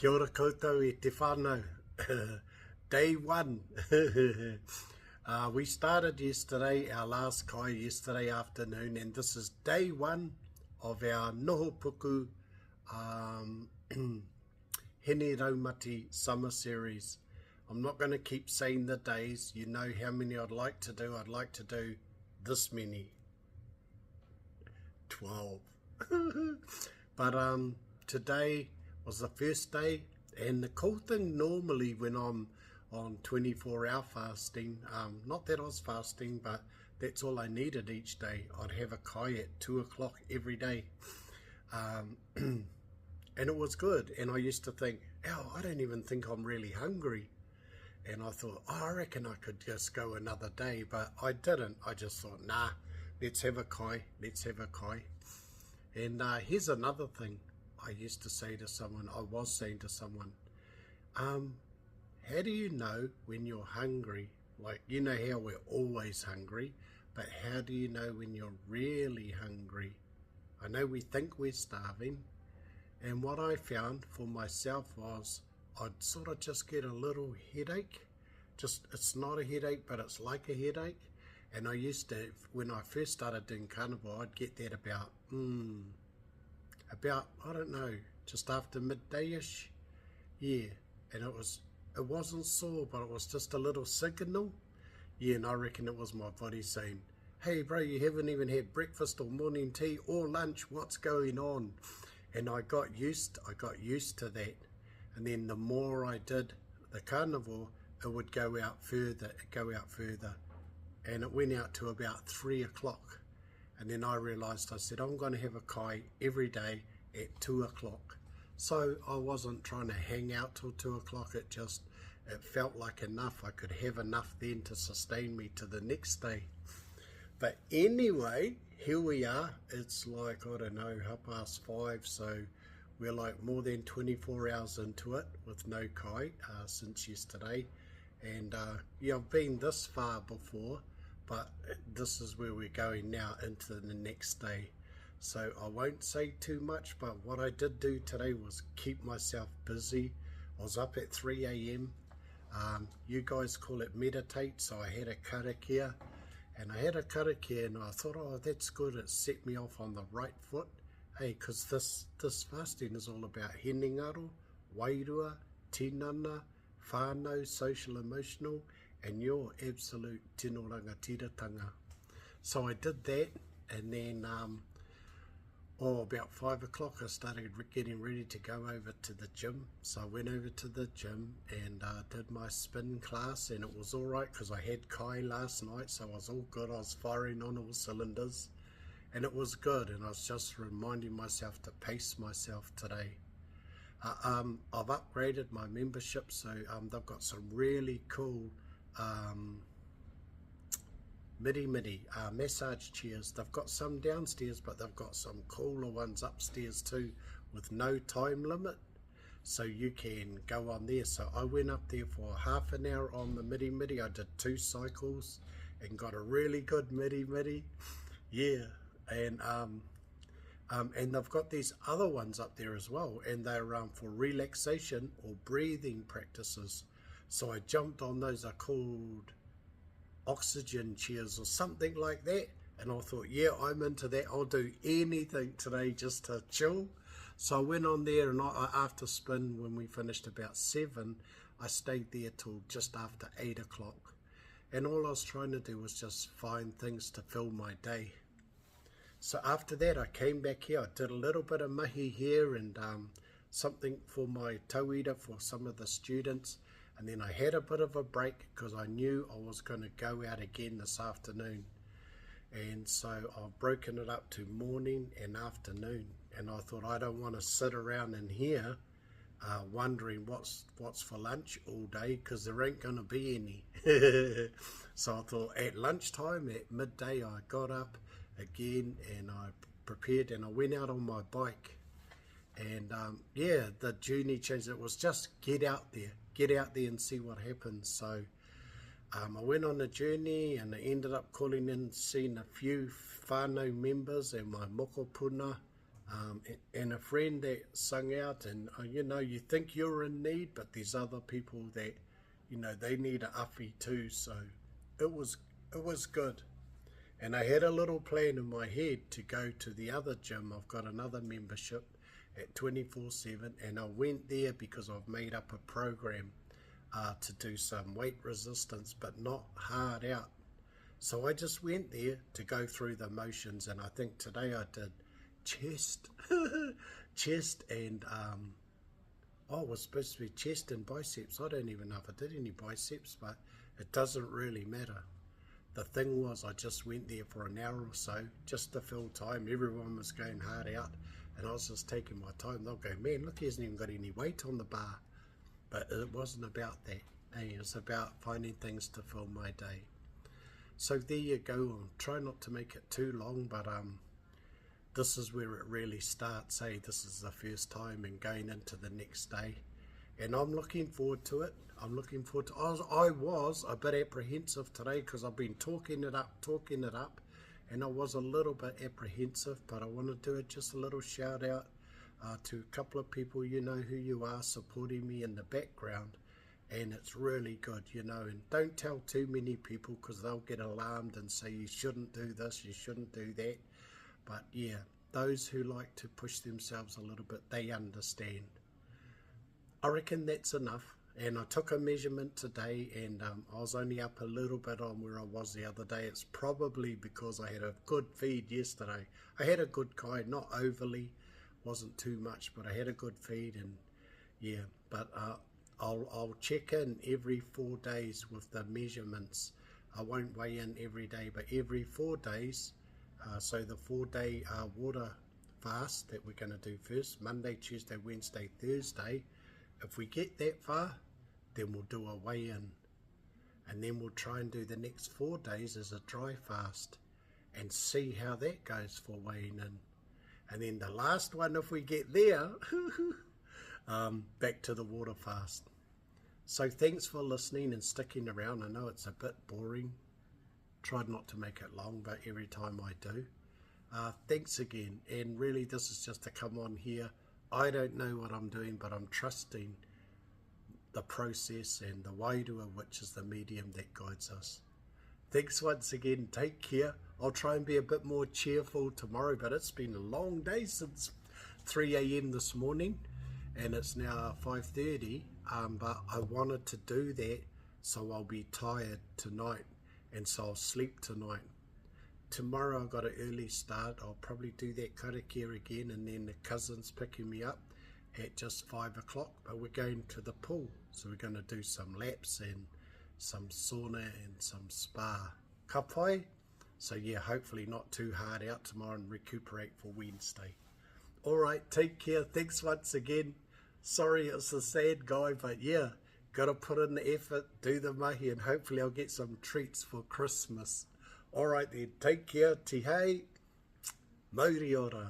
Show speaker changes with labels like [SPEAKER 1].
[SPEAKER 1] Kia ora koutou e te whānau. Day one. We started yesterday, our last kai yesterday afternoon, and this is day one of our Nohopuku Hine Raumati summer series. I'm not going to keep saying the days. You know how many I'd like to do. I'd like to do this many. 12. But today was the first day, and the cool thing normally when I'm on 24-hour fasting, not that I was fasting, but that's all I needed each day. I'd have a kai at 2 o'clock every day, and it was good. And I used to think, oh, I don't even think I'm really hungry. And I thought, oh, I reckon I could just go another day, but I didn't. I just thought, nah, let's have a kai, let's have a kai. And here's another thing I used to say to someone, I was saying to someone, how do you know when you're hungry? Like, you know how we're always hungry, but how do you know when you're really hungry? I know we think we're starving, and what I found for myself was I'd sort of just get a little headache. Just, it's not a headache, but it's like a headache. And I used to, when I first started doing carnivore, I'd get that about, I don't know, just after midday-ish. Yeah, and it wasn't sore, but it was just a little signal. Yeah, and I reckon it was my body saying, hey bro, you haven't even had breakfast or morning tea or lunch, what's going on? And I got used to that. And then the more I did the carnivore, it would go out further. And it went out to about 3 o'clock. And then I realized, I said, I'm going to have a kai every day at 2 o'clock. So I wasn't trying to hang out till 2 o'clock. It felt like enough. I could have enough then to sustain me to the next day. But anyway, here we are. It's like, I don't know, 5:30. So we're like more than 24 hours into it with no kai since yesterday. And yeah, I've been this far before, but this is where we're going now into the next day. So I won't say too much, but what I did do today was keep myself busy. I was up at 3 a.m. You guys call it meditate, so I had a karakia. And I had a karakia and I thought, oh, that's good. It set me off on the right foot. Hey, because this fasting is all about Hinengaro, Wairua, Tinana, Whānau, social, emotional, and your absolute tino rangatiratanga. So I did that, and then about 5 o'clock I started getting ready to go over to the gym. So I went over to the gym and did my spin class, and it was all right because I had kai last night, so I was all good. I was firing on all cylinders, and it was good. And I was just reminding myself to pace myself today. I've upgraded my membership, so they've got some really cool midi massage chairs. They've got some downstairs, but they've got some cooler ones upstairs too with no time limit, so you can go on there. So I went up there for half an hour on the midi. I did 2 cycles and got a really good midi. Yeah, and they've got these other ones up there as well, and they're for relaxation or breathing practices. So I jumped on those. Are called oxygen chairs or something like that, and I thought, yeah, I'm into that. I'll do anything today just to chill. So I went on there, and after spin, when we finished about 7, I stayed there till just after 8 o'clock, and all I was trying to do was just find things to fill my day. So after that, I came back here. I did a little bit of mahi here and something for my tauira for some of the students. And then I had a bit of a break because I knew I was going to go out again this afternoon. And so I've broken it up to morning and afternoon. And I thought, I don't want to sit around in here wondering what's for lunch all day, because there ain't going to be any. So I thought at lunchtime, at midday, I got up again and I prepared and I went out on my bike. And yeah, the journey changed. It was just get out there and see what happens. So I went on a journey and I ended up calling in, seeing a few Whānau members and my mokopuna and a friend that sung out, and you know, you think you're in need, but there's other people that, you know, they need a awhi too. So it was good. And I had a little plan in my head to go to the other gym. I've got another membership at 24/7, and I went there because I've made up a program to do some weight resistance, but not hard out. So I just went there to go through the motions, and I think today I did chest, chest, and it was supposed to be chest and biceps. I don't even know if I did any biceps, but it doesn't really matter. The thing was, I just went there for an hour or so just to fill time. Everyone was going hard out, and I was just taking my time. They'll go, man, look, he hasn't even got any weight on the bar. But it wasn't about that. It was about finding things to fill my day. So there you go. I'll try not to make it too long, but this is where it really starts. This is the first time and going into the next day. And I'm looking forward to it. I was a bit apprehensive today because I've been talking it up, and I was a little bit apprehensive, but I want to do it just a little shout out to a couple of people, you know who you are, supporting me in the background, and it's really good, you know. And don't tell too many people because they'll get alarmed and say you shouldn't do this, you shouldn't do that. But yeah, those who like to push themselves a little bit, they understand. I reckon that's enough. And I took a measurement today, and I was only up a little bit on where I was the other day. It's probably because I had a good feed yesterday. I had a good kind, not overly, wasn't too much, but I had a good feed. And yeah, but I'll check in every 4 days with the measurements. I won't weigh in every day, but every 4 days. So the 4-day water fast that we're going to do first, Monday, Tuesday, Wednesday, Thursday. If we get that far, then we'll do a weigh-in, and then we'll try and do the next 4 days as a dry fast and see how that goes for weighing in. And then the last one, if we get there, back to the water fast. So thanks for listening and sticking around. I know it's a bit boring. Tried not to make it long, but every time I do. Thanks again, and really this is just to come on here. I don't know what I'm doing, but I'm trusting the process and the Wairua, which is the medium that guides us. Thanks once again. Take care. I'll try and be a bit more cheerful tomorrow, but it's been a long day since 3 a.m. this morning, and it's now 5:30. But I wanted to do that, so I'll be tired tonight, and so I'll sleep tonight. Tomorrow I've got an early start. I'll probably do that karakia again, and then the cousin's picking me up at just 5 o'clock, but we're going to the pool, so we're going to do some laps and some sauna and some spa kapai. So yeah, hopefully not too hard out tomorrow and recuperate for Wednesday. Alright, take care. Thanks once again. Sorry it's a sad guy, but yeah, gotta put in the effort, do the mahi, and hopefully I'll get some treats for Christmas. Alright then, take care, te hei, mauri ora.